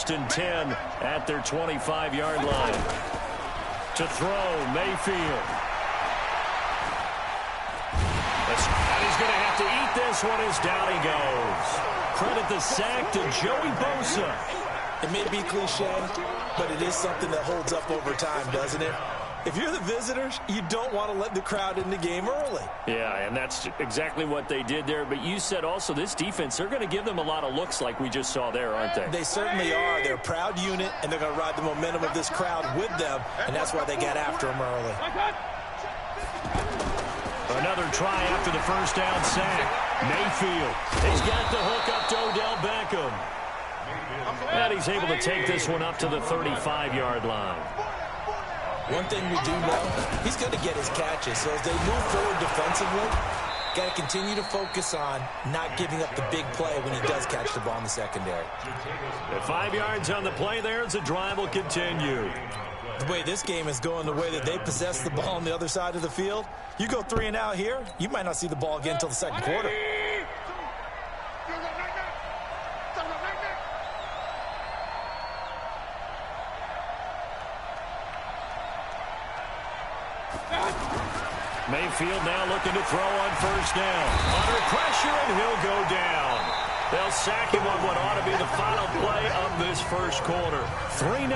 first and 10 at their 25-yard line. To throw, Mayfield. And he's going to have to eat this one as down he goes. Credit the sack to Joey Bosa. It may be cliche, but it is something that holds up over time, doesn't it? If you're the visitors, you don't want to let the crowd in the game early. Yeah, and that's exactly what they did there. But you said also this defense, they're going to give them a lot of looks like we just saw there, aren't they? They certainly are. They're a proud unit, and they're going to ride the momentum of this crowd with them, and that's why they got after them early. Another try after the first down sack. Mayfield. He's got the hook up to Odell Beckham. And he's able to take this one up to the 35-yard line. One thing we do know, he's going to get his catches. So as they move forward defensively, got to continue to focus on not giving up the big play when he does catch the ball in the secondary. The 5 yards on the play there as the drive will continue. The way this game is going, the way that they possess the ball on the other side of the field, you go 3 and out here, you might not see the ball again until the second quarter. Mayfield now looking to throw on first down. Under pressure, and he'll go down. They'll sack him on what ought to be the final play of this first quarter. 3-0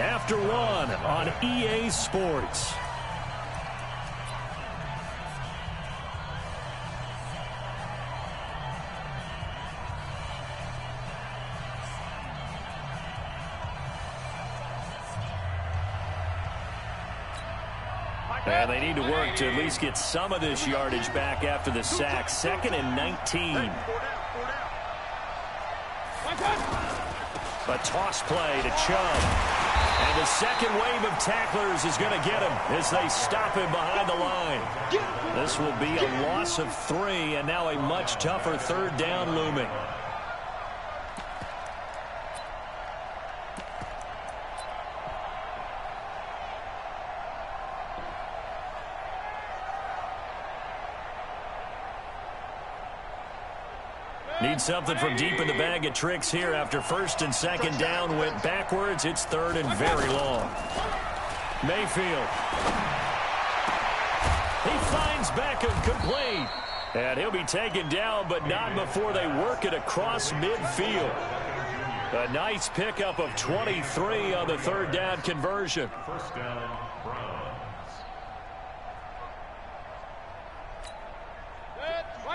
after 1 on EA Sports. And they need to work to at least get some of this yardage back after the sack. 2nd and 19. A toss play to Chubb. And the second wave of tacklers is going to get him as they stop him behind the line. This will be a loss of 3, and now a much tougher 3rd down looming. Need something from deep in the bag of tricks here after 1st and 2nd down went backwards. It's 3rd and very long. Mayfield. He finds Beckham complete. And he'll be taken down, but not before they work it across midfield. A nice pickup of 23 on the 3rd down conversion. First down, Browns.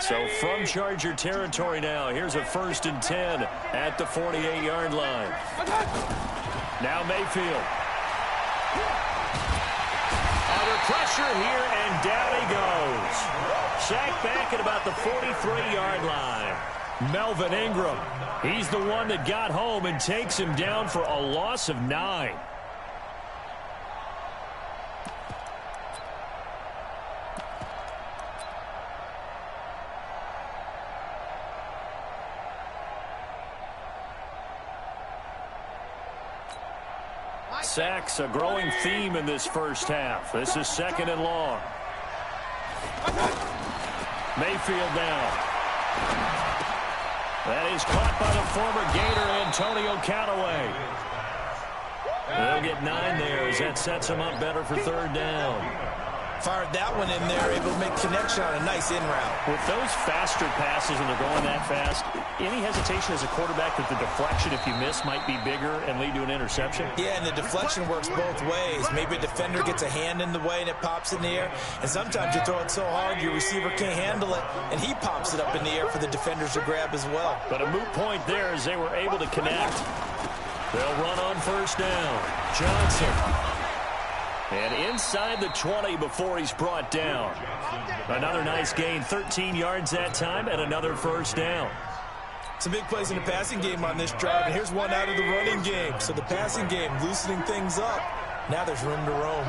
So from Charger territory now, here's a 1st and 10 at the 48-yard line. Now Mayfield. Under pressure here, and down he goes. Sacked back at about the 43-yard line. Melvin Ingram. He's the one that got home and takes him down for a loss of 9. Sacks, a growing theme in this first half. This is 2nd and long. Mayfield now. That is caught by the former Gator, Antonio Callaway. They'll get 9 there as that sets him up better for 3rd down. Fired that one in there, able to make connection on a nice in route. With those faster passes and they're going that fast, any hesitation as a quarterback that the deflection, if you miss, might be bigger and lead to an interception? Yeah, and the deflection works both ways. Maybe a defender gets a hand in the way and it pops in the air. And sometimes you throw it so hard your receiver can't handle it, and he pops it up in the air for the defenders to grab as well. But a moot point there as they were able to connect. They'll run on first down. Johnson. And inside the 20 before he's brought down. Another nice gain, 13 yards that time, and another first down. Some big plays in the passing game on this drive, and here's one out of the running game. So the passing game loosening things up. Now there's room to roam.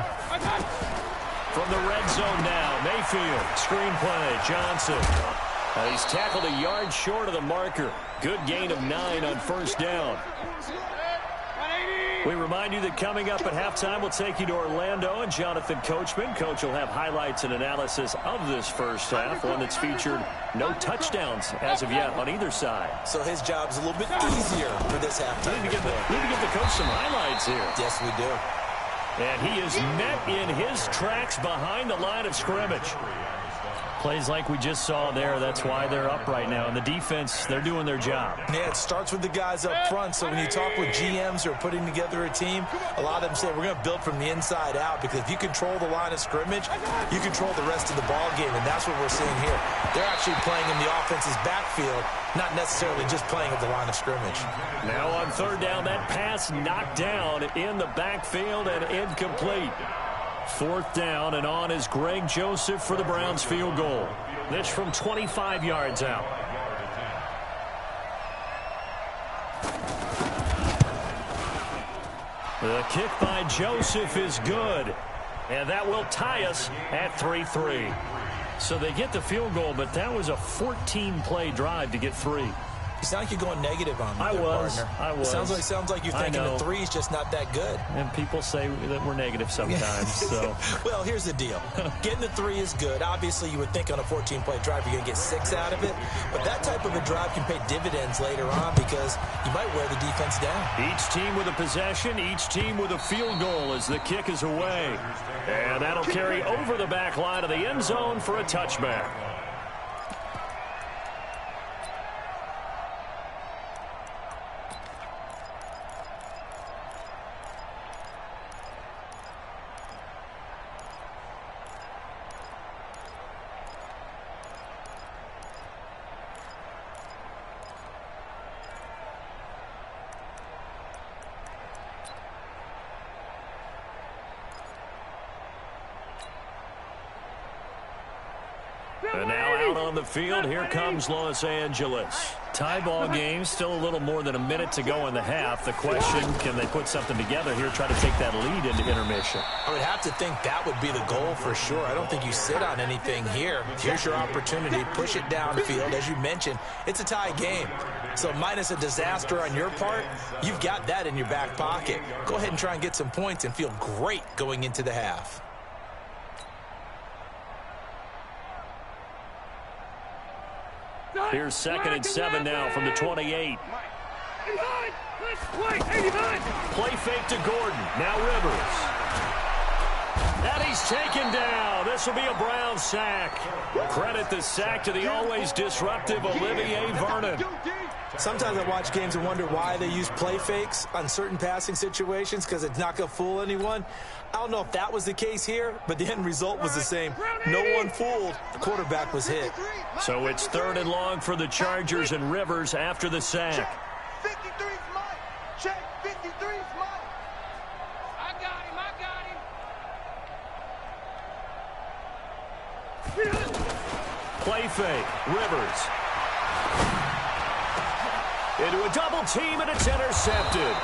From the red zone now, Mayfield, screen play, Johnson. He's tackled a yard short of the marker. Good gain of 9 on first down. We remind you that coming up at halftime, we'll take you to Orlando and Jonathan Coachman. Coach will have highlights and analysis of this first half, one that's featured no touchdowns as of yet on either side. So his job's a little bit easier for this halftime. We need to give some highlights here. Yes, we do. And he is met in his tracks behind the line of scrimmage. Plays like we just saw there. That's why they're up right now. And the defense, they're doing their job. Yeah, it starts with the guys up front. So when you talk with GMs who are putting together a team, a lot of them say we're going to build from the inside out, because if you control the line of scrimmage, you control the rest of the ball game. And that's what we're seeing here. They're actually playing in the offense's backfield, not necessarily just playing at the line of scrimmage. Now on third down, that pass knocked down in the backfield and incomplete. Fourth down, and on is Greg Joseph for the Browns field goal. This from 25 yards out. The kick by Joseph is good, and that will tie us at 3-3. So they get the field goal, but that was a 14-play drive to get 3. You sound like you're going negative on me, I was. Sounds like you're thinking the 3's just not that good. And people say that we're negative sometimes. So, well, here's the deal. Getting the 3 is good. Obviously, you would think on a 14-play drive you're going to get 6 out of it. But that type of a drive can pay dividends later on, because you might wear the defense down. Each team with a possession, each team with a field goal as the kick is away. And that'll carry over the back line of the end zone for a touchback. And now out on the field, here comes Los Angeles. Tie ball game, still a little more than a minute to go in the half. The question, can they put something together here, try to take that lead into intermission? I would have to think that would be the goal for sure. I don't think you sit on anything here. Here's your opportunity. Push it downfield. As you mentioned, it's a tie game. So minus a disaster on your part, you've got that in your back pocket. Go ahead and try and get some points and feel great going into the half. Here's 2nd and 7 now from the 28. Play fake to Gordon. Now Rivers. And he's taken down. This will be a Brown sack. Credit the sack to the always disruptive Olivier Vernon. Sometimes I watch games and wonder why they use play fakes on certain passing situations, because it's not going to fool anyone. I don't know if that was the case here, but the end result was the same. No one fooled. The quarterback was hit. So it's 3rd and long for the Chargers, and Rivers after the sack. 53's mine. Check. 53's mine. I got him. Play fake. Rivers. Into a double team, and it's intercepted.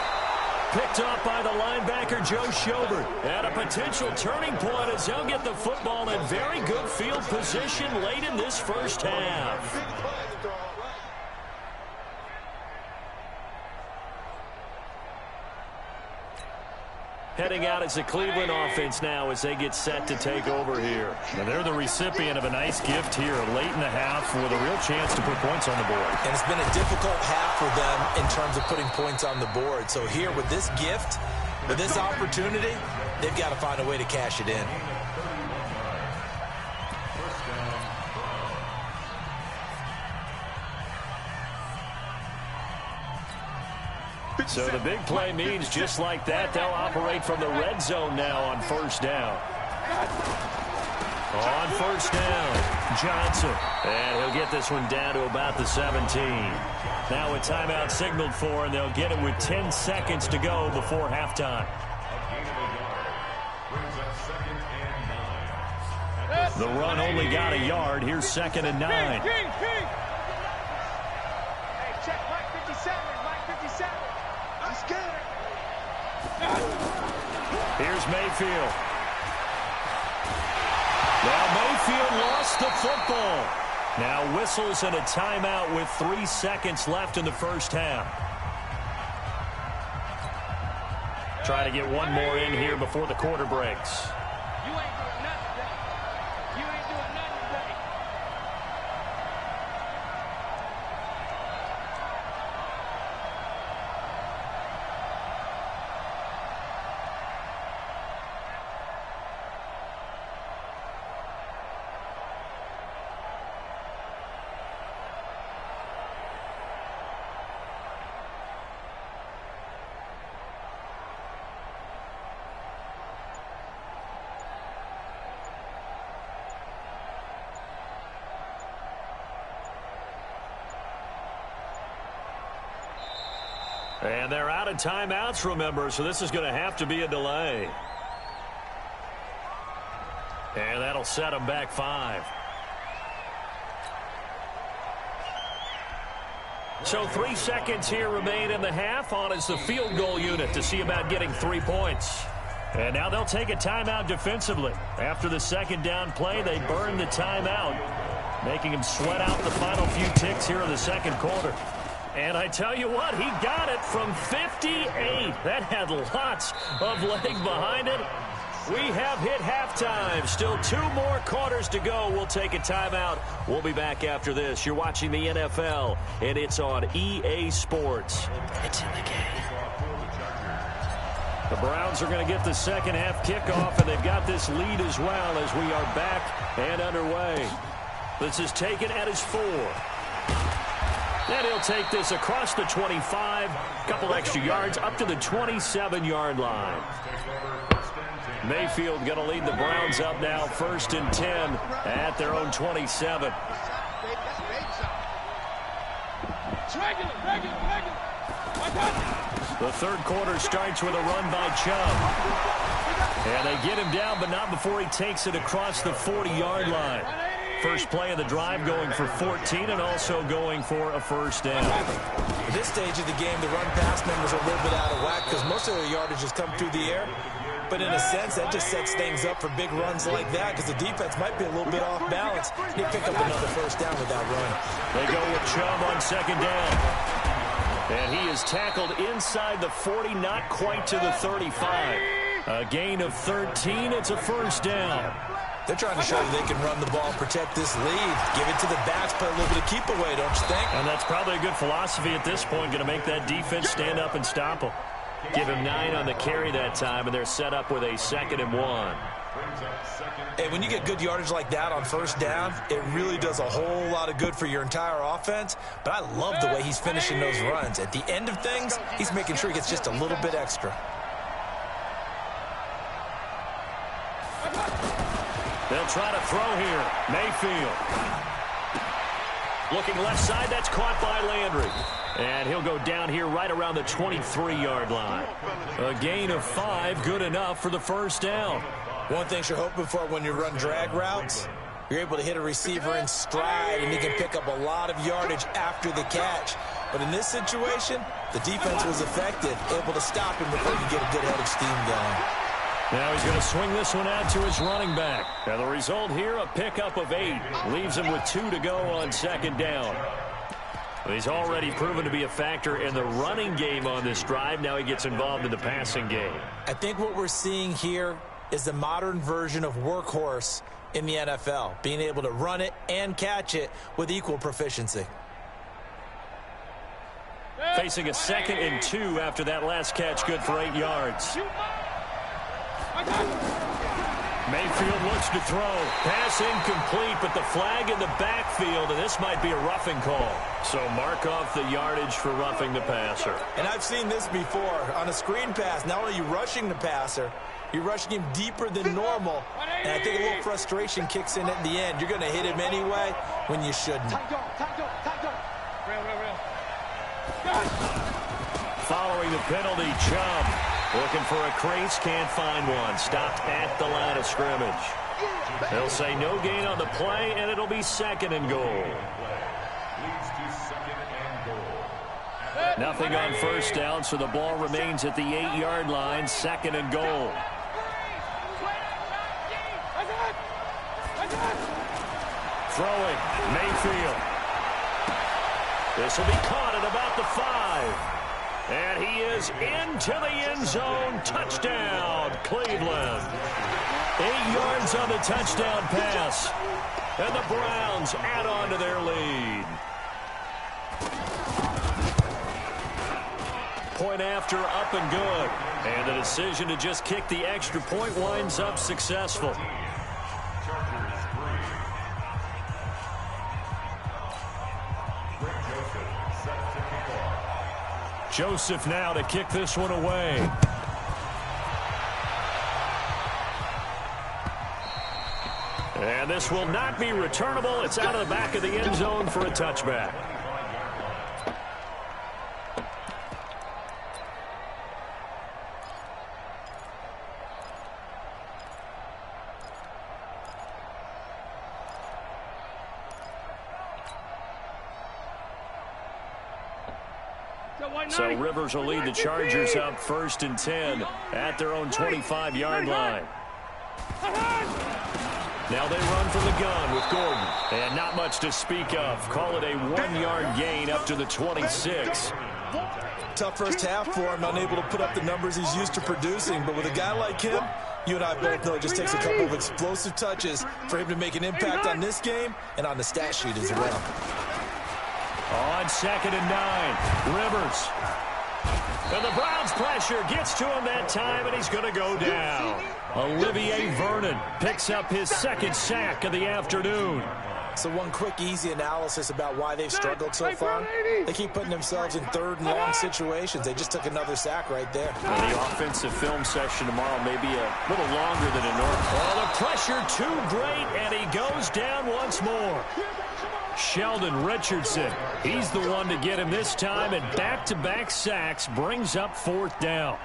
Picked up by the linebacker, Joe Schobert. And a potential turning point as they'll get the football in very good field position late in this first half. Heading out as the Cleveland offense now as they get set to take over here. And they're the recipient of a nice gift here late in the half with a real chance to put points on the board. And it's been a difficult half for them in terms of putting points on the board. So here with this gift, with this opportunity, they've got to find a way to cash it in. So the big play means just like that, they'll operate from the red zone now on first down. On first down, Johnson. And he'll get this one down to about the 17. Now a timeout signaled for, and they'll get it with 10 seconds to go before halftime. The run only got a yard. Here's 2nd and 9. Here's Mayfield. Now Mayfield lost the football. Now whistles and a timeout with 3 seconds left in the first half. Try to get one more in here before the quarter breaks. You ain't doing nothing today. You ain't doing nothing today. And they're out of timeouts, remember, so this is going to have to be a delay. And that'll set them back 5. So 3 seconds here remain in the half. On is the field goal unit to see about getting 3 points. And now they'll take a timeout defensively. After the second down play, they burn the timeout, making him sweat out the final few ticks here in the second quarter. And I tell you what, he got it from 58. That had lots of leg behind it. We have hit halftime. Still 2 more quarters to go. We'll take a timeout. We'll be back after this. You're watching the NFL, and it's on EA Sports. It's in the game. The Browns are going to get the second half kickoff, and they've got this lead as well as we are back and underway. This is taken at his 4. And he'll take this across the 25, a couple extra yards up to the 27-yard line. Mayfield going to lead the Browns up now, 1st and 10 at their own 27. The third quarter starts with a run by Chubb. And they get him down, but not before he takes it across the 40-yard line. First play of the drive going for 14 and also going for a first down. At this stage of the game, the run-pass numbers are a little bit out of whack because most of the yardage has come through the air. But in a sense, that just sets things up for big runs like that because the defense might be a little bit off balance. They pick up another first down with that run. They go with Chubb on second down. And he is tackled inside the 40, not quite to the 35. A gain of 13. It's a first down. They're trying to show that they can run the ball, protect this lead, give it to the backs, play a little bit of keep away, don't you think? And that's probably a good philosophy at this point, going to make that defense stand up and stop them. Give him 9 on the carry that time, and they're set up with a 2nd and 1. Hey, when you get good yardage like that on first down, it really does a whole lot of good for your entire offense. But I love the way he's finishing those runs. At the end of things, he's making sure he gets just a little bit extra. They'll try to throw here. Mayfield. Looking left side, that's caught by Landry. And he'll go down here right around the 23-yard line. A gain of 5, good enough for the first down. One thing you're hoping for when you run drag routes, you're able to hit a receiver in stride, and he can pick up a lot of yardage after the catch. But in this situation, the defense was effective, able to stop him before he get a good head of steam going. Now he's going to swing this one out to his running back. And the result here, a pickup of 8. Leaves him with 2 to go on second down. He's already proven to be a factor in the running game on this drive. Now he gets involved in the passing game. I think what we're seeing here is the modern version of workhorse in the NFL, being able to run it and catch it with equal proficiency. Facing a 2nd and 2 after that last catch, good for 8 yards. Mayfield looks to throw. Pass incomplete, but the flag in the backfield, and this might be a roughing call. So mark off the yardage for roughing the passer. And I've seen this before. On a screen pass, not only are you rushing the passer, you're rushing him deeper than normal. And I think a little frustration kicks in at the end. You're going to hit him anyway when you shouldn't. Following the penalty, Chubb looking for a crease, can't find one. Stopped at the line of scrimmage. They'll say no gain on the play, and it'll be 2nd and goal. Nothing on first down, so the ball remains at the 8-yard line, 2nd and goal. Throwing, Mayfield. This will be caught at about the 5. And he is into the end zone. Touchdown, Cleveland. 8 yards on the touchdown pass. And the Browns add on to their lead. Point after, up and good. And the decision to just kick the extra point winds up successful. Joseph now to kick this one away. And this will not be returnable. It's out of the back of the end zone for a touchback. So Rivers will lead the Chargers up 1st and 10 at their own 25-yard line. Now they run from the gun with Gordon. And not much to speak of. Call it a 1-yard gain up to the 26. Tough first half for him, unable to put up the numbers he's used to producing. But with a guy like him, you and I both know it just takes a couple of explosive touches for him to make an impact on this game and on the stat sheet as well. On 2nd and 9, Rivers. And the Browns' pressure gets to him that time, and he's going to go down. Olivier Vernon picks up his 2nd sack of the afternoon. So one quick, easy analysis about why they've struggled so far. They keep putting themselves in 3rd and long situations. They just took another sack right there. And the offensive film session tomorrow may be a little longer than a normal. Oh, the pressure too great, and he goes down once more. Sheldon Richardson, he's the one to get him this time, and back-to-back sacks brings up 4th down.